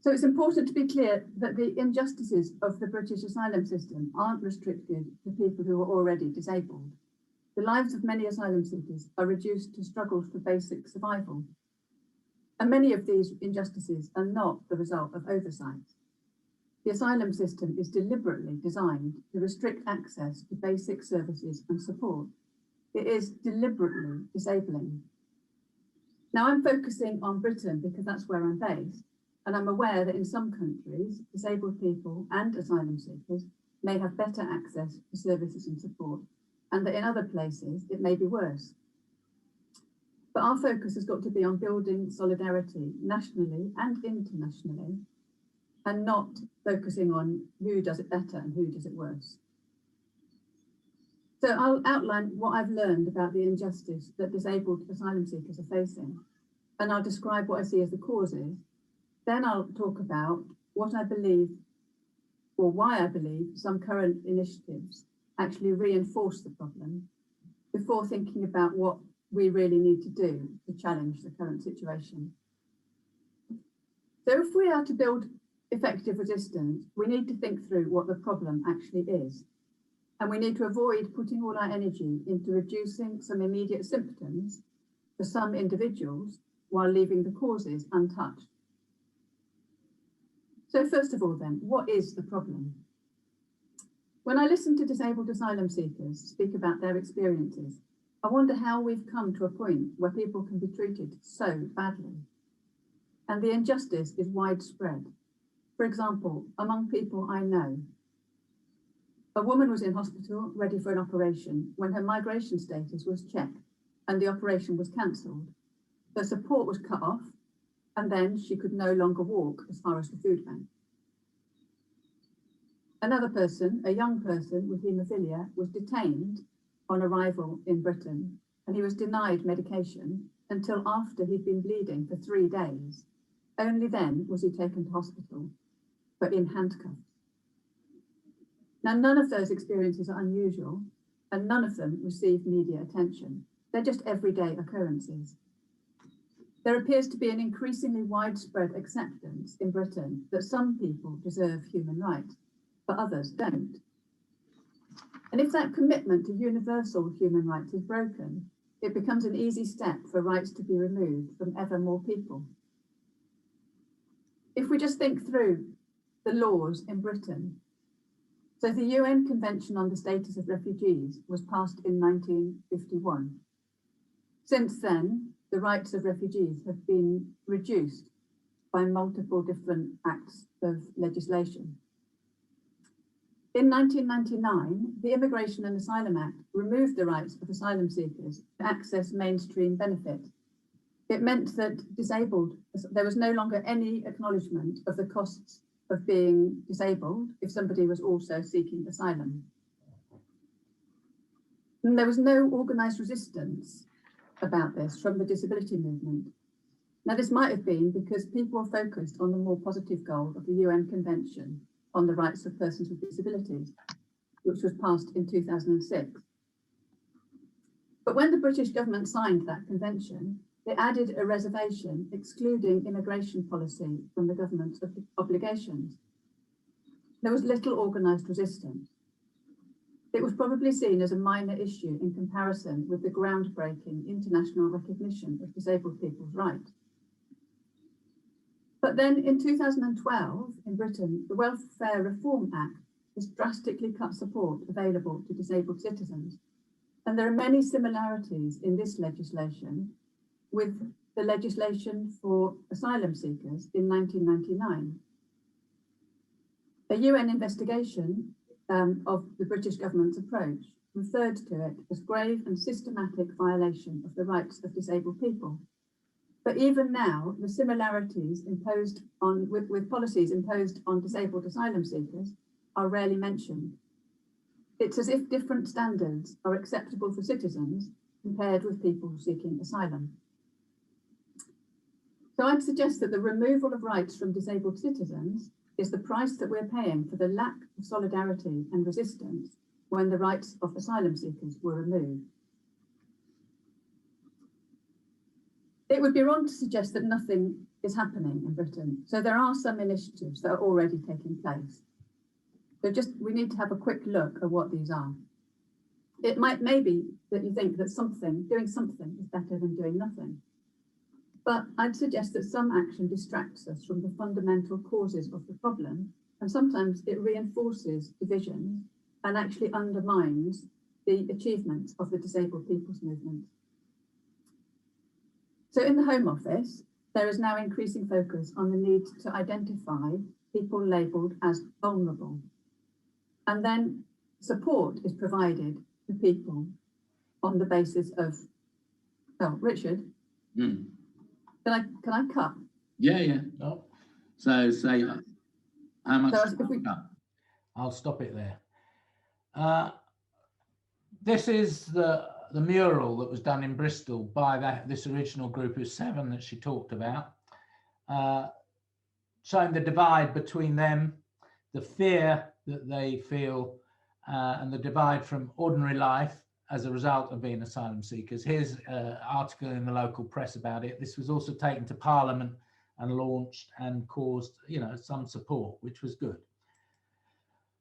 So it's important to be clear that the injustices of the British asylum system aren't restricted to people who are already disabled. The lives of many asylum seekers are reduced to struggles for basic survival. And many of these injustices are not the result of oversight. The asylum system is deliberately designed to restrict access to basic services and support. It is deliberately disabling. Now I'm focusing on Britain because that's where I'm based. And I'm aware that in some countries, disabled people and asylum seekers may have better access to services and support, and that in other places it may be worse. But our focus has got to be on building solidarity nationally and internationally, and not focusing on who does it better and who does it worse. So I'll outline what I've learned about the injustice that disabled asylum seekers are facing, and I'll describe what I see as the causes. Then I'll talk about what I believe, or why I believe some current initiatives actually reinforce the problem, before thinking about what we really need to do to challenge the current situation. So if we are to build effective resistance, we need to think through what the problem actually is. And we need to avoid putting all our energy into reducing some immediate symptoms for some individuals while leaving the causes untouched. So first of all then, what is the problem? When I listen to disabled asylum seekers speak about their experiences, I wonder how we've come to a point where people can be treated so badly. And the injustice is widespread. For example, among people I know, a woman was in hospital ready for an operation when her migration status was checked and the operation was cancelled. Her support was cut off, and then she could no longer walk as far as the food bank. Another person, a young person with haemophilia, was detained on arrival in Britain, and he was denied medication until after he'd been bleeding for 3 days. Only then was he taken to hospital, but in handcuffs. Now, none of those experiences are unusual, and none of them receive media attention. They're just everyday occurrences. There appears to be an increasingly widespread acceptance in Britain that some people deserve human rights, but others don't. And if that commitment to universal human rights is broken, it becomes an easy step for rights to be removed from ever more people. if we just think through the laws in Britain, so the UN Convention on the Status of Refugees was passed in 1951. Since then, the rights of refugees have been reduced by multiple different acts of legislation. In 1999, the Immigration and Asylum Act removed the rights of asylum seekers to access mainstream benefit. It meant that there was no longer any acknowledgement of the costs of being disabled if somebody was also seeking asylum. And there was no organised resistance about this from the disability movement. Now, this might have been because people were focused on the more positive goal of the UN Convention on the Rights of Persons with Disabilities, which was passed in 2006. But when the British government signed that convention, they added a reservation excluding immigration policy from the government's obligations. There was little organised resistance. It was probably seen as a minor issue in comparison with the groundbreaking international recognition of disabled people's rights. But then in 2012, in Britain, the Welfare Reform Act has drastically cut support available to disabled citizens. And there are many similarities in this legislation with the legislation for asylum seekers in 1999. A UN investigation of the British government's approach referred to it as grave and systematic violation of the rights of disabled people. But even now, the similarities imposed on with policies imposed on disabled asylum seekers are rarely mentioned. It's as if different standards are acceptable for citizens compared with people seeking asylum. So I'd suggest that the removal of rights from disabled citizens is the price that we're paying for the lack of solidarity and resistance when the rights of asylum seekers were removed. It would be wrong to suggest that nothing is happening in Britain. So there are some initiatives that are already taking place. So we need to have a quick look at what these are. It maybe that you think that doing something is better than doing nothing. But I'd suggest that some action distracts us from the fundamental causes of the problem, and sometimes it reinforces divisions and actually undermines the achievements of the disabled people's movement. So in the Home Office, there is now increasing focus on the need to identify people labelled as vulnerable. And then support is provided to people on the basis of, oh, Richard? Mm. Can I cut? Yeah. No. So say how much? So if we cut. I'll stop it there. This is the mural that was done in Bristol by this original group of 7 that she talked about, showing the divide between them, the fear that they feel, and the divide from ordinary life as a result of being asylum seekers. Here's an article in the local press about it. This was also taken to Parliament and launched and caused, some support, which was good.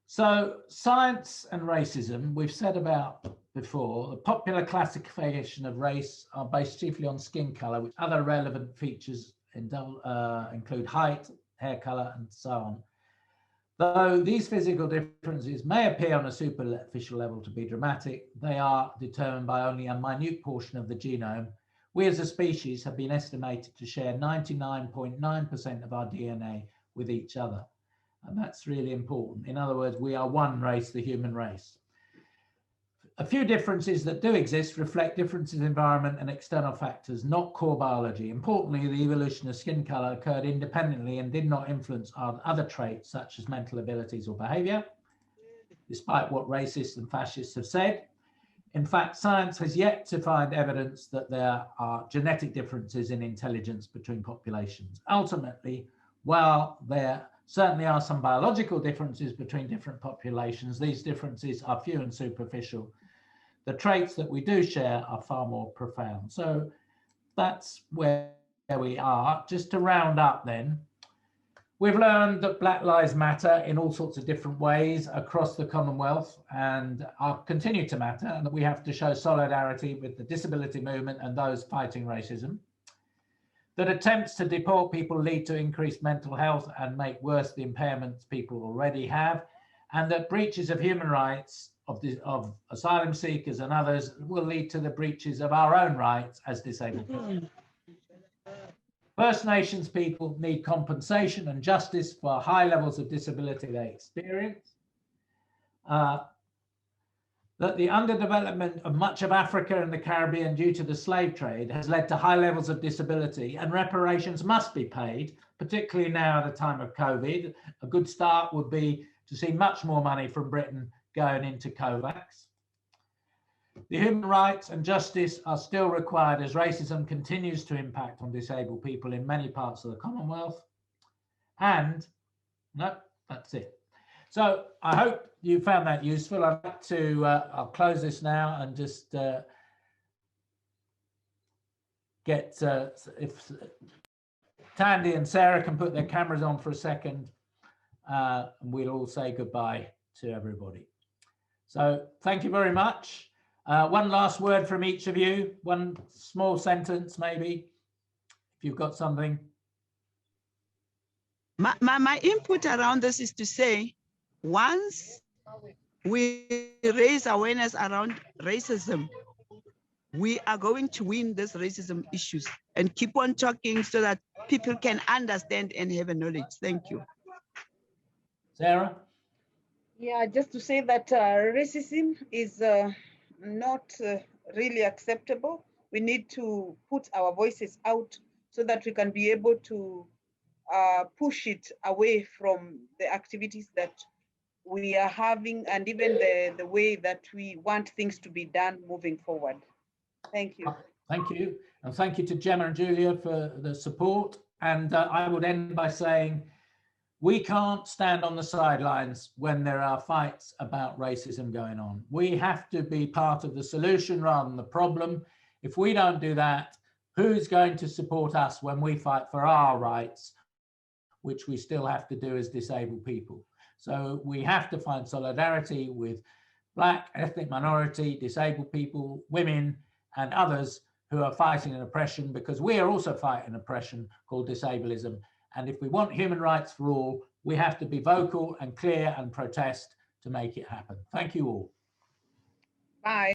So science and racism, we've said about before, the popular classification of race are based chiefly on skin color, which other relevant features include height, hair color, and so on. Though these physical differences may appear on a superficial level to be dramatic, they are determined by only a minute portion of the genome. We as a species have been estimated to share 99.9% of our DNA with each other. And that's really important. In other words, we are one race, the human race. A few differences that do exist reflect differences in environment and external factors, not core biology. Importantly, the evolution of skin color occurred independently and did not influence our other traits such as mental abilities or behavior, despite what racists and fascists have said. In fact, science has yet to find evidence that there are genetic differences in intelligence between populations. Ultimately, while there certainly are some biological differences between different populations, these differences are few and superficial. The traits that we do share are far more profound. So that's where we are. Just to round up then, we've learned that Black Lives Matter in all sorts of different ways across the Commonwealth and continue to matter, and that we have to show solidarity with the disability movement and those fighting racism. that attempts to deport people lead to increased mental health and make worse the impairments people already have, and that breaches of human rights of asylum seekers and others will lead to the breaches of our own rights as disabled people. First Nations people need compensation and justice for high levels of disability they experience. That the underdevelopment of much of Africa and the Caribbean due to the slave trade has led to high levels of disability, and reparations must be paid, particularly now at the time of COVID. A good start would be to see much more money from Britain going into COVAX. The human rights and justice are still required as racism continues to impact on disabled people in many parts of the Commonwealth. And no, that's it. So I hope you found that useful. I'd like to, I'll close this now and just get, if Tandy and Sarah can put their cameras on for a second, and we'll all say goodbye to everybody. So thank you very much. One last word from each of you, one small sentence maybe, if you've got something. My input around this is to say, once we raise awareness around racism, we are going to win these racism issues, and keep on talking so that people can understand and have a knowledge. Thank you. Sarah? Yeah, just to say that racism is not really acceptable. We need to put our voices out so that we can be able to push it away from the activities that we are having, and even the way that we want things to be done moving forward. Thank you. Thank you. And thank you to Gemma and Julia for the support. And I would end by saying, we can't stand on the sidelines when there are fights about racism going on. We have to be part of the solution rather than the problem. If we don't do that, who's going to support us when we fight for our rights, which we still have to do as disabled people? So we have to find solidarity with Black, ethnic minority, disabled people, women, and others who are fighting an oppression, because we are also fighting oppression called disableism. And if we want human rights for all, we have to be vocal and clear and protest to make it happen. Thank you all. Bye.